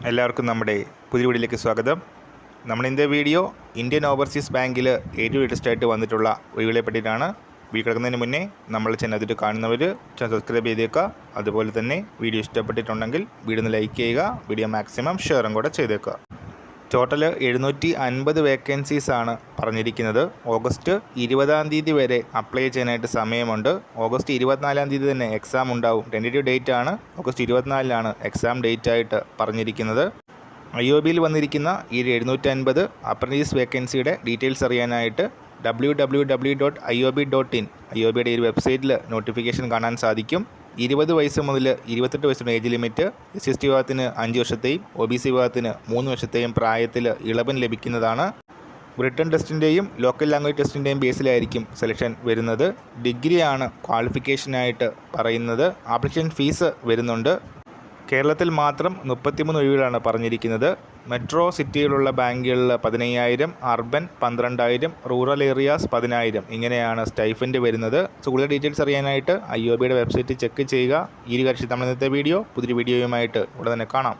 എല്ലാവർക്കും നമ്മുടെ പുതിയ വീഡിയോയിലേക്ക് സ്വാഗതം. ഇന്നത്തെ വീഡിയോ ഇന്ത്യൻ ഓവർസീസ് ബാങ്കിൽ ഏറ്റവും ലേറ്റസ്റ്റ് ആയിട്ട് വന്നിട്ടുള്ള ഒഴിവുകളെ പറ്റിയിട്ടാണ്. വീഡിയോ കിടക്കുന്നതിന് മുന്നേ നമ്മൾ ചാനൽ കാണുന്നവർ ചാനൽ സബ്സ്ക്രൈബ് ചെയ്തേക്കുക. അതുപോലെ തന്നെ വീഡിയോ ഇഷ്ടപ്പെട്ടിട്ടുണ്ടെങ്കിൽ വീഡിയോ ഒന്ന് ലൈക്ക് ചെയ്യുക. വീഡിയോ മാക്സിമം ഷെയറും കൂടെ ചെയ്തേക്കുക. ടോട്ടൽ 750 വേക്കൻസീസാണ് പറഞ്ഞിരിക്കുന്നത്. ഓഗസ്റ്റ് 20 വരെ അപ്ലൈ ചെയ്യാനായിട്ട് സമയമുണ്ട്. ഓഗസ്റ്റ് 24 തന്നെ എക്സാം ഉണ്ടാവും. ടെൻറ്റേറ്റീവ് ഡേറ്റ് ആണ് ഓഗസ്റ്റ് 24 എക്സാം ഡേറ്റ് ആയിട്ട് പറഞ്ഞിരിക്കുന്നത്. IOBയിൽ വന്നിരിക്കുന്ന ഈ 750 അപ്രൻറ്റീസ് വേക്കൻസിയുടെ ഡീറ്റെയിൽസ് അറിയാനായിട്ട് www.iob.in IOBയുടെ ഈ വെബ്സൈറ്റിൽ നോട്ടിഫിക്കേഷൻ കാണാൻ സാധിക്കും. 20 വയസ്സ് മുതൽ 28 വയസ്സിന് ഏജ് ലിമിറ്റ്. SC വിഭാഗത്തിന് 5 വർഷത്തെയും OBC വിഭാഗത്തിന് 3 വർഷത്തെയും പ്രായത്തിൽ ഇളവൻ ലഭിക്കുന്നതാണ്. റിട്ടൺ ടെസ്റ്റിൻ്റെയും ലോക്കൽ ലാംഗ്വേജ് ടെസ്റ്റിൻ്റെയും ബേസിലായിരിക്കും സെലക്ഷൻ വരുന്നത്. ഡിഗ്രിയാണ് ക്വാളിഫിക്കേഷനായിട്ട് പറയുന്നത്. ആപ്ലിക്കേഷൻ ഫീസ് വരുന്നുണ്ട്. കേരളത്തിൽ മാത്രം 33 ഒഴിവുകളാണ് പറഞ്ഞിരിക്കുന്നത്. മെട്രോ സിറ്റിയിലുള്ള ബാങ്കുകളിൽ 15,000, അർബൻ 12,000, റൂറൽ ഏരിയാസ് 10,000 ഇങ്ങനെയാണ് സ്റ്റൈഫൻഡ് വരുന്നത്. കൂടുതൽ ഡീറ്റെയിൽസ് അറിയാനായിട്ട് IOBയുടെ വെബ്സൈറ്റ് ചെക്ക് ചെയ്യുക. ഈ ഒരു കാര്യം നമ്മൾ ഇന്നത്തെ പുതിയൊരു വീഡിയോയുമായിട്ട് ഉടനെ തന്നെ കാണാം.